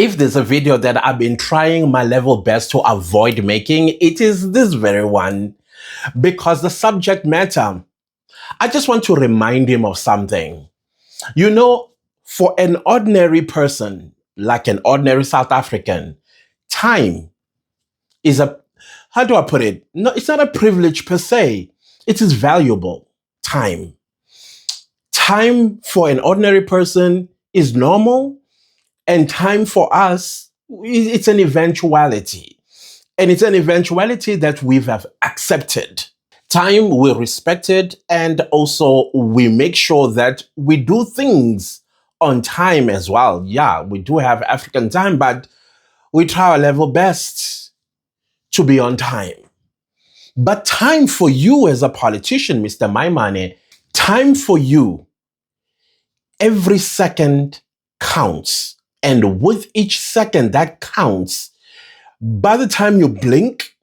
If there's a video that I've been trying my level best to avoid making, it is this very one. Because the subject matter, I just want to remind him of something. You know, for an ordinary person, like an ordinary South African, time is how do I put it? No, it's not a privilege per se. It is valuable. Time. Time for an ordinary person is normal, and time for us, it's an eventuality. And it's an eventuality that we have accepted. Time, we respect it, and also we make sure that we do things on time as well. Yeah, we do have African time, but we try our level best to be on time. But time for you as a politician, Mr. Maimane, time for you, every second counts. And with each second that counts, by the time you blink,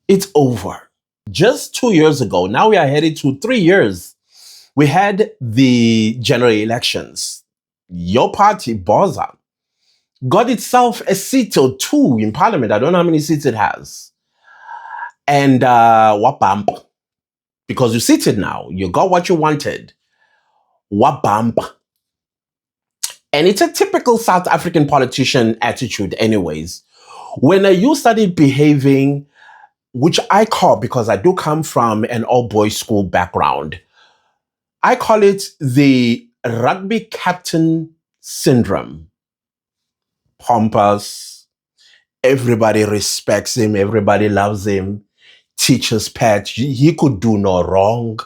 it's over. Just 2 years ago, now we are headed to 3 years, we had the general elections. Your party, BOSA, got itself a seat or two in parliament. I don't know how many seats it has. And wabamp, because you seated now, you got what you wanted. Wabamp. And it's a typical South African politician attitude anyways. When you started behaving, which I call, because I do come from an all-boys school background, I call it the rugby captain syndrome. Pompous, everybody respects him, everybody loves him. Teacher's pet, he could do no wrong.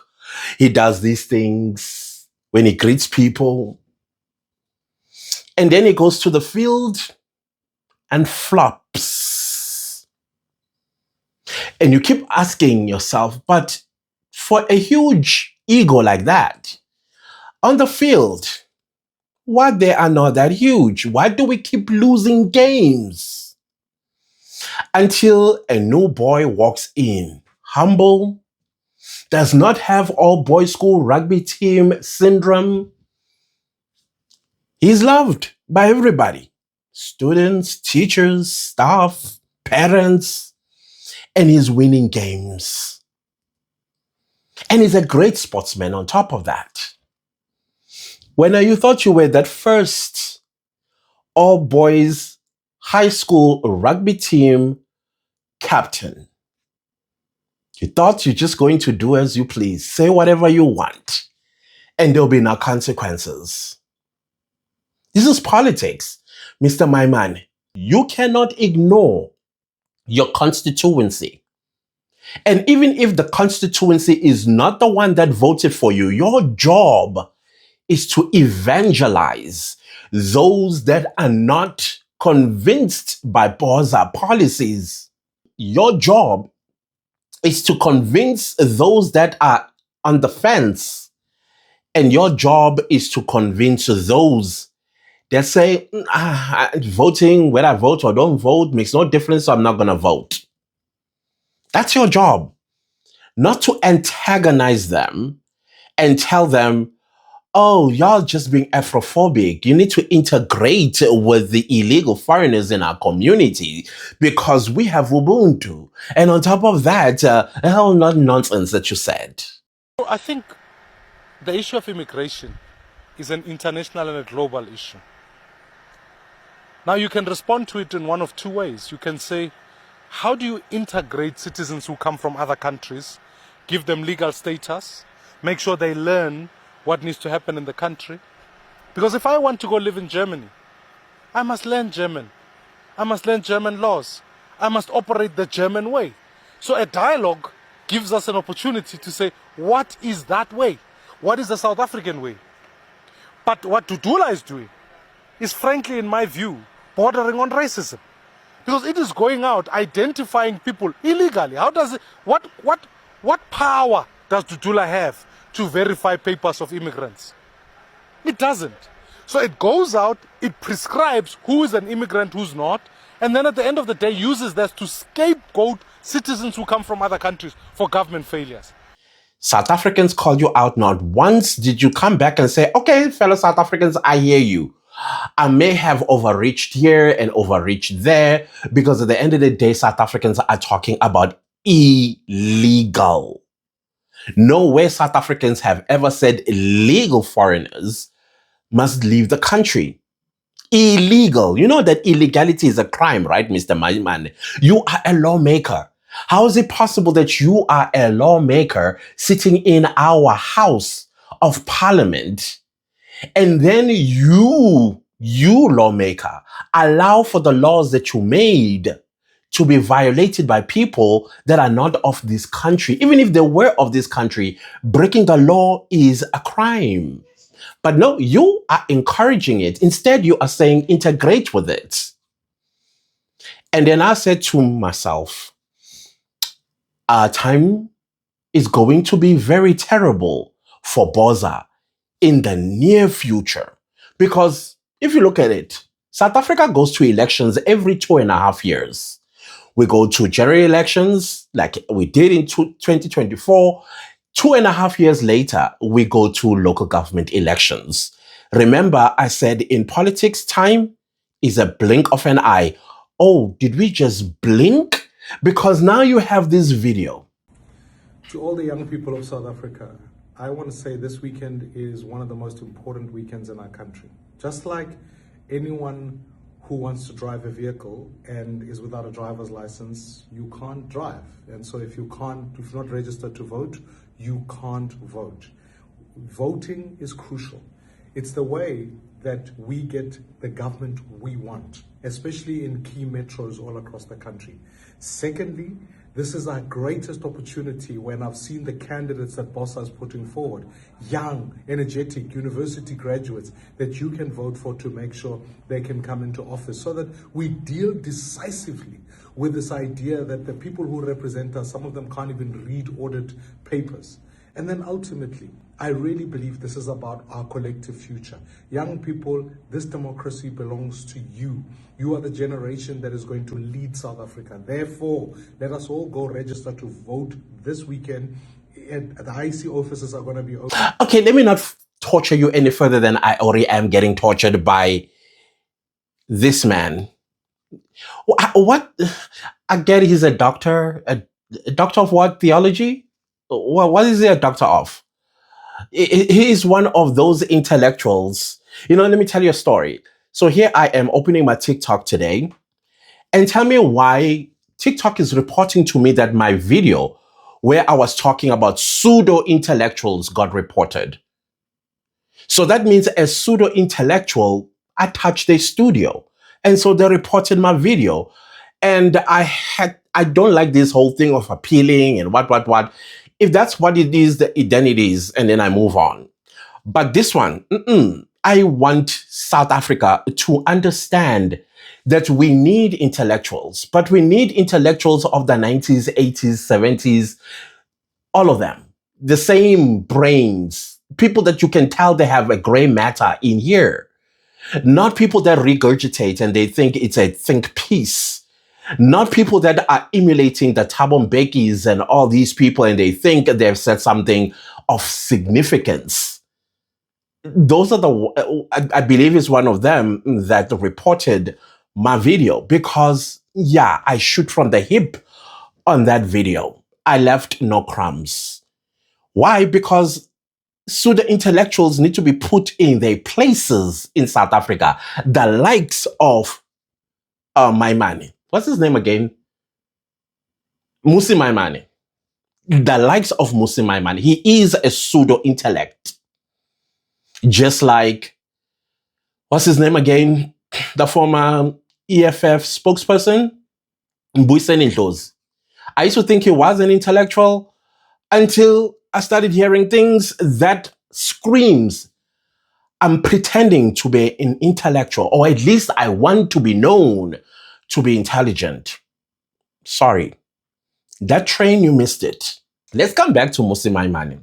He does these things when he greets people. And then he goes to the field and flops. And you keep asking yourself, but for a huge ego like that, on the field, why they are not that huge? Why do we keep losing games? Until a new boy walks in, humble, does not have all boys school rugby team syndrome. He's loved by everybody. Students, teachers, staff, parents, and he's winning games. And he's a great sportsman on top of that. When you thought you were that first all boys high school rugby team captain, you thought you're just going to do as you please, say whatever you want, and there'll be no consequences. This is politics, Mr. Maimane. You cannot ignore your constituency. And even if the constituency is not the one that voted for you, your job is to evangelize those that are not convinced by BOSA policies. Your job is to convince those that are on the fence. And your job is to convince those that say, voting, whether I vote or don't vote, makes no difference, so I'm not going to vote. That's your job. Not to antagonize them and tell them, oh, y'all just being Afrophobic. You need to integrate with the illegal foreigners in our community because we have Ubuntu. And on top of that, hell, not nonsense that you said. I think the issue of immigration is an international and a global issue. Now you can respond to it in one of two ways. You can say, how do you integrate citizens who come from other countries, give them legal status, make sure they learn what needs to happen in the country? Because if I want to go live in Germany, I must learn German. I must learn German laws. I must operate the German way. So a dialogue gives us an opportunity to say, what is that way? What is the South African way? But what Dudula is doing is, frankly, in my view, bordering on racism. Because it is going out identifying people illegally. How does it, what power does Dudula have to verify papers of immigrants? It doesn't. So it goes out, it prescribes who is an immigrant, who's not, and then at the end of the day uses that to scapegoat citizens who come from other countries for government failures. South Africans called you out. Not once did you come back and say, okay, fellow South Africans, I hear you. I may have overreached here and overreached there, because at the end of the day, South Africans are talking about illegal. Nowhere South Africans have ever said legal foreigners must leave the country. Illegal. You know that illegality is a crime, right, Mr. Maimane? You are a lawmaker. How is it possible that you are a lawmaker sitting in our House of Parliament, and then you lawmaker, allow for the laws that you made to be violated by people that are not of this country? Even if they were of this country, breaking the law is a crime. But no, you are encouraging it. Instead, you are saying integrate with it. And then I said to myself, our time is going to be very terrible for BOSA in the near future. Because if you look at it, South Africa goes to elections every 2.5 years. We go to general elections like we did in 2024. 2.5 years later, we go to local government elections. Remember, I said in politics, time is a blink of an eye. Oh, did we just blink? Because now you have this video. To all the young people of South Africa, I want to say this weekend is one of the most important weekends in our country. Just like anyone who wants to drive a vehicle and is without a driver's license, you can't drive. And so if you're not registered to vote, you can't vote. Voting is crucial. It's the way that we get the government we want, especially in key metros all across the country. Secondly, this is our greatest opportunity when I've seen the candidates that BOSA is putting forward, young, energetic university graduates that you can vote for to make sure they can come into office, so that we deal decisively with this idea that the people who represent us, some of them can't even read audit papers. And then ultimately, I really believe this is about our collective future. Young people, this democracy belongs to you. You are the generation that is going to lead South Africa. Therefore, let us all go register to vote this weekend. And the IC offices are going to be open. Okay, let me not torture you any further than I already am getting tortured by this man. What? I get he's a doctor. A doctor of what? Theology? What is he a doctor of? He is one of those intellectuals. You know, let me tell you a story. So here I am opening my TikTok today, and tell me why TikTok is reporting to me that my video where I was talking about pseudo-intellectuals got reported. So that means a pseudo-intellectual attached a studio. And so they reported my video. And I don't like this whole thing of appealing and what. If that's what it is, then it is, and then I move on. But this one, I want South Africa to understand that we need intellectuals, but we need intellectuals of the 90s, 80s, 70s, all of them. The same brains, people that you can tell they have a gray matter in here. Not people that regurgitate and they think it's a think piece. Not people that are emulating the Thabo Mbekis and all these people and they think they've said something of significance. Those are I believe is one of them that reported my video, because yeah, I shoot from the hip on that video. I left no crumbs. Why? Because pseudo-intellectuals need to be put in their places in South Africa. The likes of Maimane. What's his name again? Musi Maimane. The likes of Musi Maimane. He is a pseudo-intellect. Just like, what's his name again? The former EFF spokesperson, Mbuyiseni Ndlozi. I used to think he was an intellectual until I started hearing things that screams, I'm pretending to be an intellectual, or at least I want to be known to be intelligent. Sorry. That train, you missed it. Let's come back to Musi Maimane.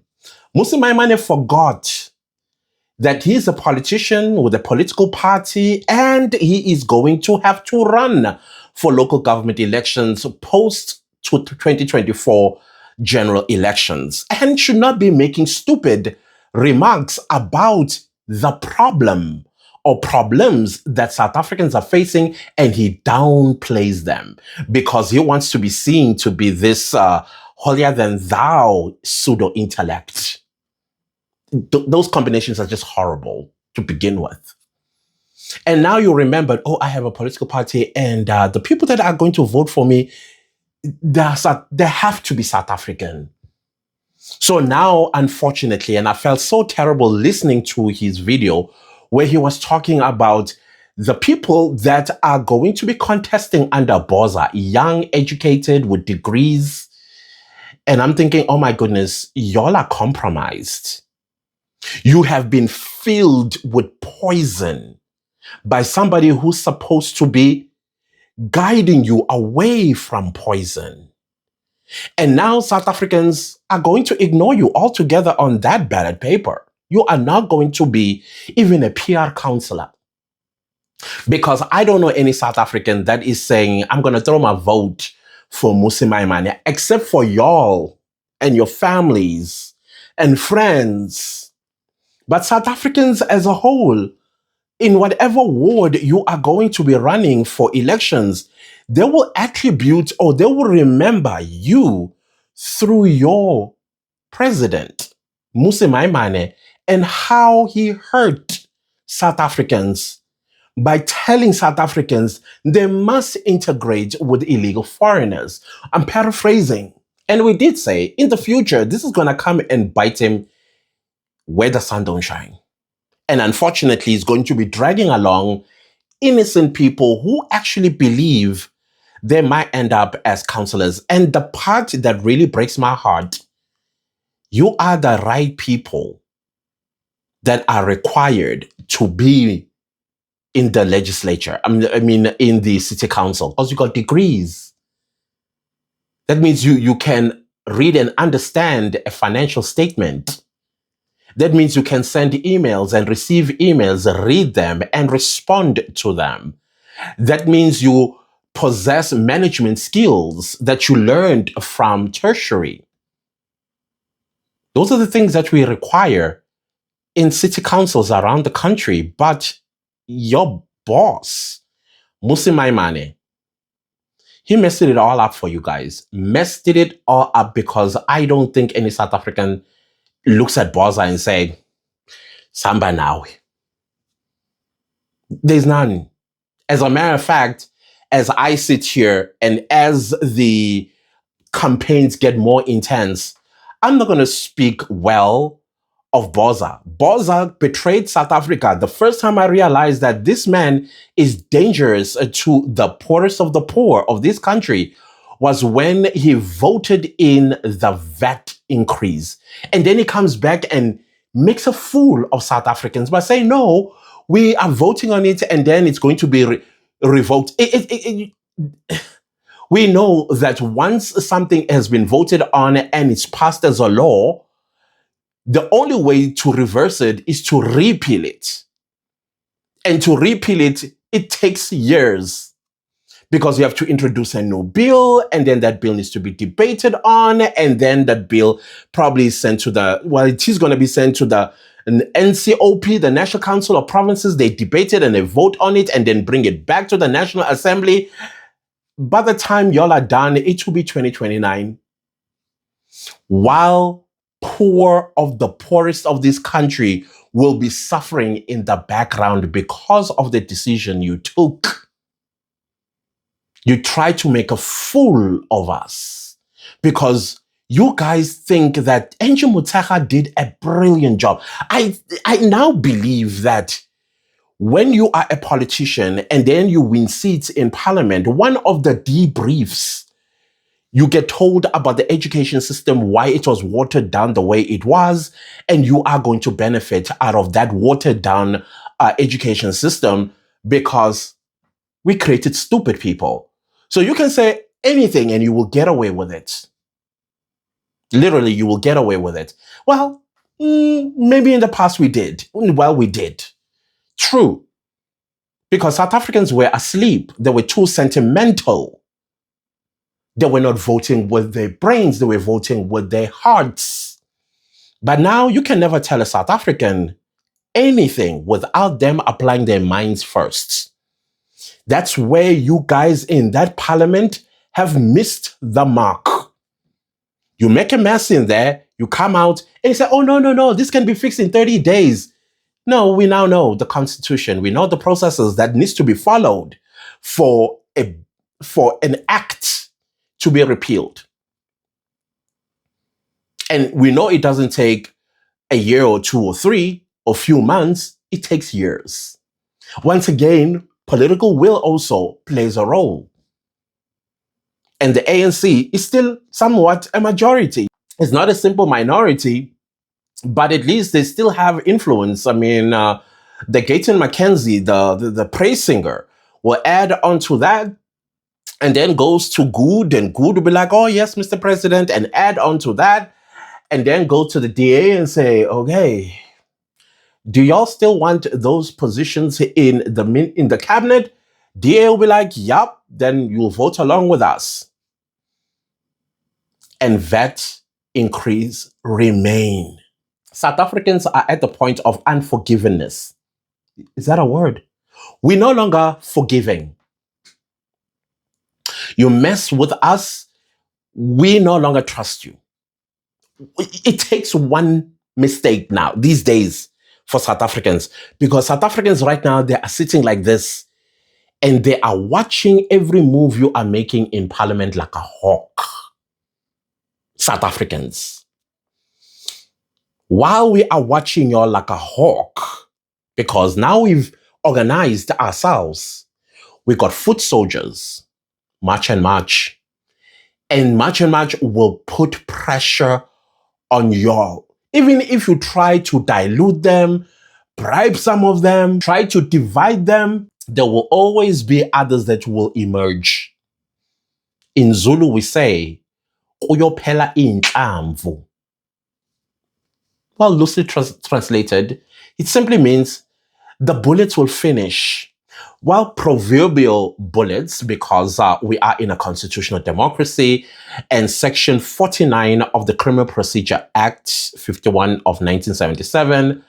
Musi Maimane forgot that he's a politician with a political party and he is going to have to run for local government elections post 2024 general elections, and should not be making stupid remarks about the problem or problems that South Africans are facing, and he downplays them because he wants to be seen to be this holier than thou pseudo-intellect. Those combinations are just horrible to begin with. And now you remember, oh, I have a political party, and the people that are going to vote for me, they have to be South African. So now, unfortunately, and I felt so terrible listening to his video where he was talking about the people that are going to be contesting under BOSA, young, educated, with degrees. And I'm thinking, oh my goodness, y'all are compromised. You have been filled with poison by somebody who's supposed to be guiding you away from poison. And now South Africans are going to ignore you altogether on that ballot paper. You are not going to be even a PR counselor. Because I don't know any South African that is saying, I'm going to throw my vote for Mmusi Maimane, except for y'all and your families and friends. But South Africans as a whole, in whatever ward you are going to be running for elections, they will attribute or they will remember you through your president, Mmusi Maimane, and how he hurt South Africans by telling South Africans they must integrate with illegal foreigners. I'm paraphrasing. And we did say, in the future, this is going to come and bite him where the sun don't shine. And unfortunately, he's going to be dragging along innocent people who actually believe they might end up as counselors. And the part that really breaks my heart, you are the right people that are required to be in the legislature. I mean, in the city council, because you got degrees. That means you can read and understand a financial statement. That means you can send emails and receive emails, read them and respond to them. That means you possess management skills that you learned from tertiary. Those are the things that we require in city councils around the country. But your boss, Mmusi Maimane, he messed it all up for you guys. Messed it all up because I don't think any South African looks at BOSA and say, Samba now. There's none. As a matter of fact, as I sit here and as the campaigns get more intense, I'm not going to speak well of BOSA. BOSA betrayed South Africa. The first time I realized that this man is dangerous to the poorest of the poor of this country was when he voted in the VAT increase. And then he comes back and makes a fool of South Africans by saying, no, we are voting on it and then it's going to be revoked. We know that once something has been voted on and it's passed as a law, the only way to reverse it is to repeal it. And to repeal it, it takes years because you have to introduce a new bill and then that bill needs to be debated on and then that bill probably is sent to it is going to be sent to the NCOP, the National Council of Provinces. They debate it and they vote on it and then bring it back to the National Assembly. By the time y'all are done, it will be 2029. While poor of the poorest of this country will be suffering in the background because of the decision you took. You try to make a fool of us because you guys think that Angie Motshekga did a brilliant job. I now believe that when you are a politician and then you win seats in parliament, one of the debriefs you get told about the education system, why it was watered down the way it was, and you are going to benefit out of that watered down education system because we created stupid people. So you can say anything and you will get away with it. Literally, you will get away with it. Well, maybe in the past we did. Well, we did. True. Because South Africans were asleep. They were too sentimental. They were not voting with their brains. They were voting with their hearts. But now you can never tell a South African anything without them applying their minds first. That's where you guys in that parliament have missed the mark. You make a mess in there, you come out and you say, oh, no, this can be fixed in 30 days. No, we now know the Constitution. We know the processes that needs to be followed for an act to be repealed. And we know it doesn't take a year or 2 or 3 or few months. It takes years. Once again, political will also plays a role. And the ANC is still somewhat a majority. It's not a simple minority, but at least they still have influence. I mean, the Gayton Mackenzie, the praise singer, will add on to that and then goes to Good, and Good will be like, oh, yes, Mr. President, and add on to that, and then go to the DA and say, okay, do y'all still want those positions in the cabinet? DA will be like, yup, then you'll vote along with us. And that increase remain. South Africans are at the point of unforgiveness. Is that a word? We're no longer forgiving. You mess with us, we no longer trust you. It takes one mistake now, these days, for South Africans, because South Africans right now, they are sitting like this and they are watching every move you are making in parliament like a hawk. South Africans. While we are watching y'all like a hawk, because now we've organized ourselves, we got foot soldiers, March and March. And March and March will put pressure on y'all. Even if you try to dilute them, bribe some of them, try to divide them, there will always be others that will emerge. In Zulu, we say, "Uyophela inhlamvu." Well, loosely translated, it simply means the bullets will finish. While proverbial bullets, because we are in a constitutional democracy, and Section 49 of the Criminal Procedure Act 51 of 1977,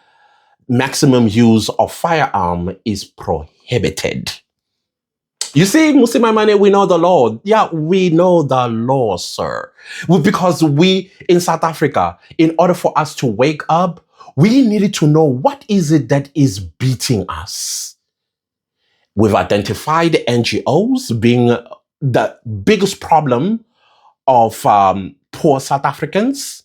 maximum use of firearm is prohibited. You see, Musi Maimane, we know the law. Yeah, we know the law, sir. Because we, in South Africa, in order for us to wake up, we needed to know what is it that is beating us. We've identified NGOs being the biggest problem of poor South Africans.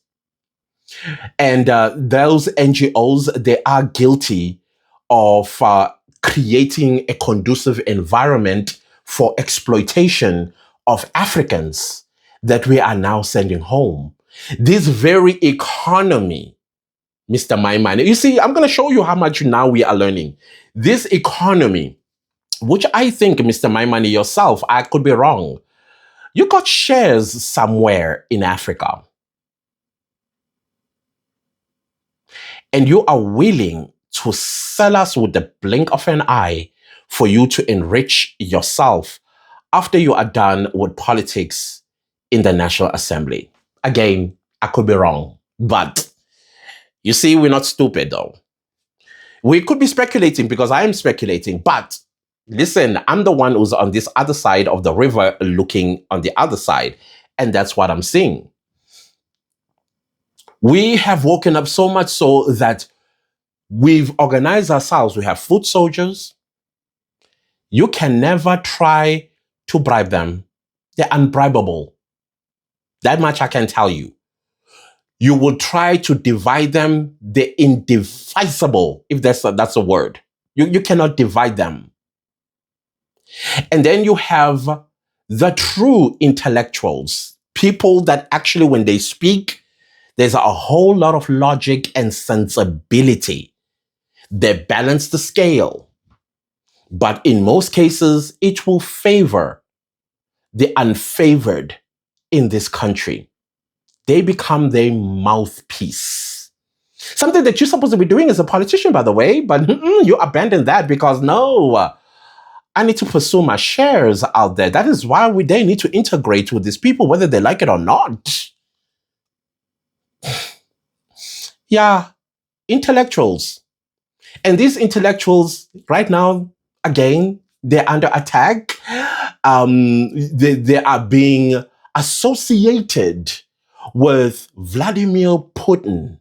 And those NGOs, they are guilty of creating a conducive environment for exploitation of Africans that we are now sending home. This very economy, Mr. Maimane, you see, I'm going to show you how much now we are learning. This economy, which I think, Mr. Maimane, yourself, I could be wrong. You got shares somewhere in Africa. And you are willing to sell us with the blink of an eye for you to enrich yourself after you are done with politics in the National Assembly. Again, I could be wrong. But you see, we're not stupid though. We could be speculating because I am speculating, but listen, I'm the one who's on this other side of the river looking on the other side. And that's what I'm seeing. We have woken up so much so that we've organized ourselves. We have foot soldiers. You can never try to bribe them. They're unbribable. That much I can tell you. You will try to divide them. They're indivisible, if that's a word. You cannot divide them. And then you have the true intellectuals, people that actually, when they speak, there's a whole lot of logic and sensibility. They balance the scale. But in most cases, it will favor the unfavored in this country. They become their mouthpiece. Something that you're supposed to be doing as a politician, by the way, but you abandon that because no, I need to pursue my shares out there. That is why they need to integrate with these people, whether they like it or not. Yeah, intellectuals. And these intellectuals, right now, again, they're under attack. They are being associated with Vladimir Putin.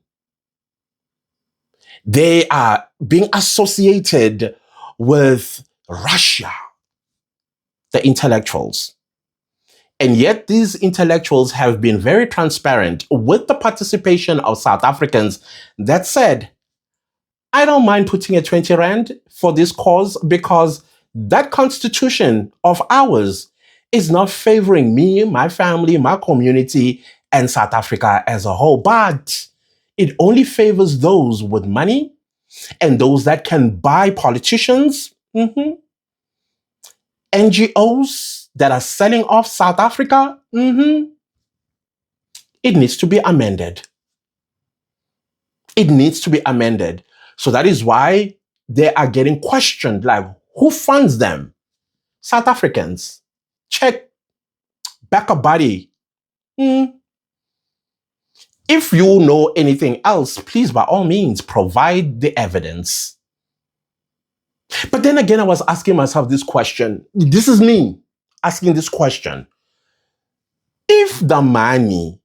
They are being associated with Russia, the intellectuals. And yet these intellectuals have been very transparent with the participation of South Africans that said, I don't mind putting a 20 rand for this cause because that constitution of ours is not favoring me, my family, my community, and South Africa as a whole. But it only favors those with money and those that can buy politicians, NGOs that are selling off South Africa. It needs to be amended. It needs to be amended. So that is why they are getting questioned, like, who funds them? South Africans. Check back a body. If you know anything else, please, by all means, provide the evidence. But then again, I was asking myself this question. This is me asking this question. If the money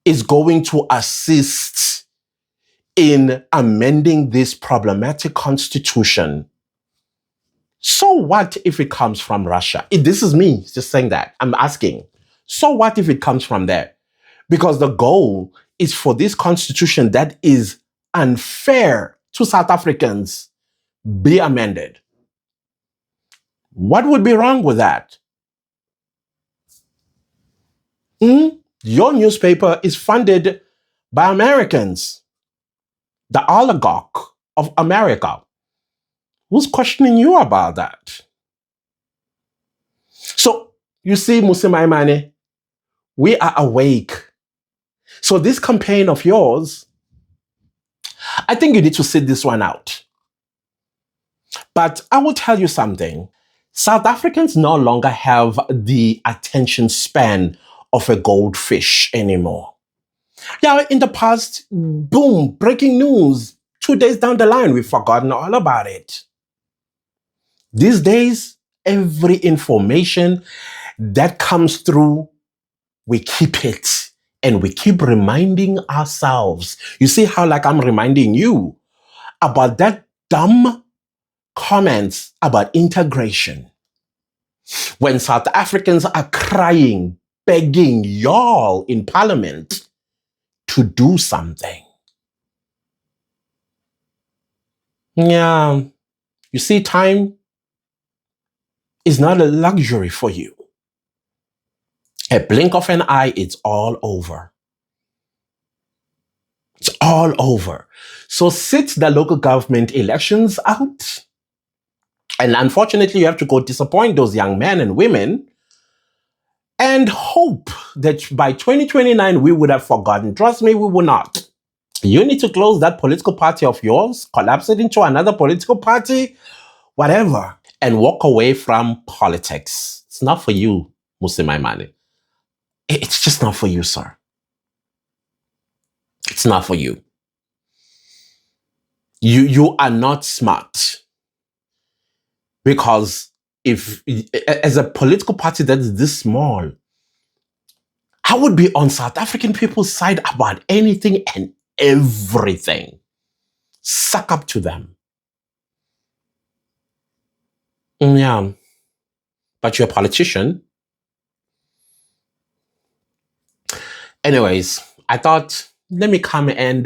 is going to assist in amending this problematic constitution, so what if it comes from Russia? This is me just saying that. I'm asking. So what if it comes from there? Because the goal is for this constitution that is unfair to South Africans be amended. What would be wrong with that? Your newspaper is funded by Americans, the oligarch of America. Who's questioning you about that? So, you see, Musimaimane, we are awake. So this campaign of yours, I think you need to sit this one out. But I will tell you something. South Africans no longer have the attention span of a goldfish anymore. Yeah, in the past, boom, breaking news. 2 days down the line, we've forgotten all about it. These days, every information that comes through, we keep it. And we keep reminding ourselves. You see how, like, I'm reminding you about that dumb comments about integration. When South Africans are crying, begging y'all in parliament to do something. Yeah, you see, time is not a luxury for you. A blink of an eye, it's all over. It's all over. So sit the local government elections out. And unfortunately, you have to go disappoint those young men and women and hope that by 2029, we would have forgotten. Trust me, we will not. You need to close that political party of yours, collapse it into another political party, whatever, and walk away from politics. It's not for you, Musimaimane. It's just not for you, sir. It's not for you. You are not smart. Because if, as a political party that is this small, I would be on South African people's side about anything and everything. Suck up to them. Yeah. But you're a politician. Anyways, I thought, let me come and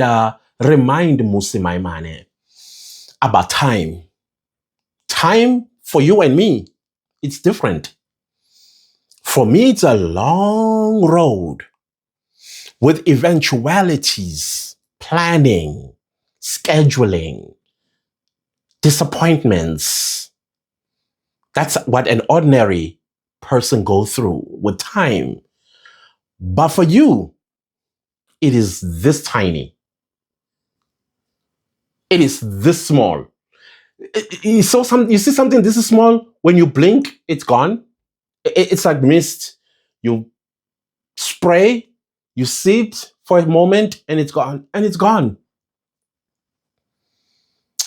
remind Musimaimane about time. Time for you and me, it's different. For me, it's a long road with eventualities, planning, scheduling, disappointments. That's what an ordinary person goes through with time. But for you, it is this tiny. It is this small. You see something this is small, when you blink, it's gone. It's like mist. You spray, you sit for a moment, and it's gone. And it's gone.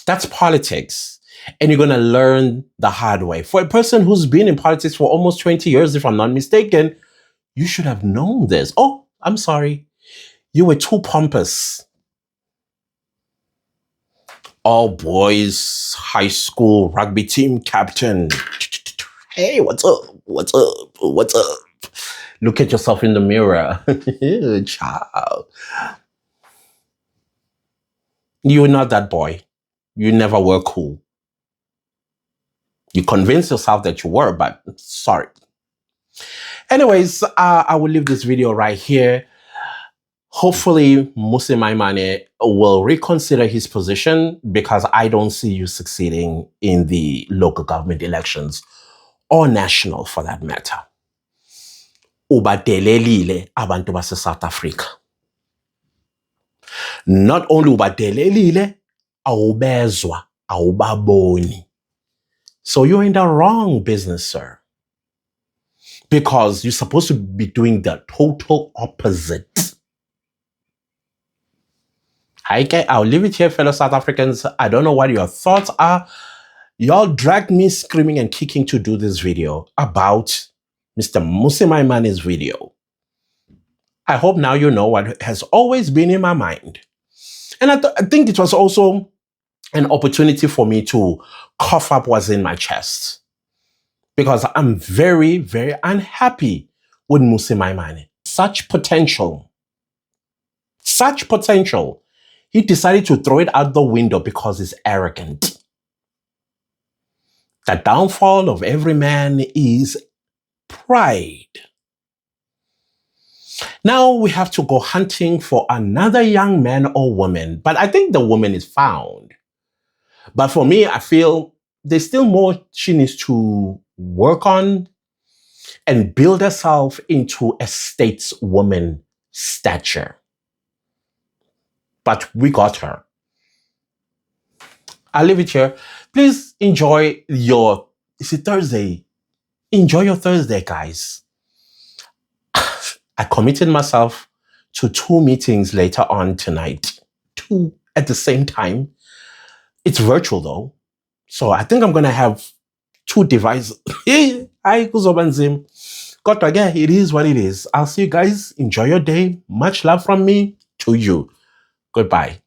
That's politics. And you're going to learn the hard way. For a person who's been in politics for almost 20 years, if I'm not mistaken, you should have known this. Oh, I'm sorry. You were too pompous. All boys, high school rugby team captain. Hey, what's up? What's up? What's up? Look at yourself in the mirror. Child. You're not that boy. You never were cool. You convinced yourself that you were, but sorry. Anyways, I will leave this video right here. Hopefully, Mose Maimane will reconsider his position, because I don't see you succeeding in the local government elections, or national for that matter. Ubadelelile abantu base South Africa. Not only ubadelelile, awubezwa, awubaboni. So you're in the wrong business, sir. Because you're supposed to be doing the total opposite. Okay, I'll leave it here, fellow South Africans. I don't know what your thoughts are. Y'all dragged me screaming and kicking to do this video about Mr. Mose Maimane's video. I hope now you know what has always been in my mind. And I think it was also an opportunity for me to cough up what's in my chest. Because I'm very, very unhappy with Mose Maimane. Such potential. Such potential. He decided to throw it out the window because he's arrogant. The downfall of every man is pride. Now we have to go hunting for another young man or woman, but I think the woman is found. But for me, I feel there's still more she needs to work on and build herself into a stateswoman stature. But we got her. I'll leave it here. Please enjoy your, it's a Thursday. Enjoy your Thursday, guys. I committed myself to 2 meetings later on tonight. 2 at the same time. It's virtual though. So I think I'm going to have 2 devices. Kodwa again, it is what it is. I'll see you guys. Enjoy your day. Much love from me to you. Goodbye.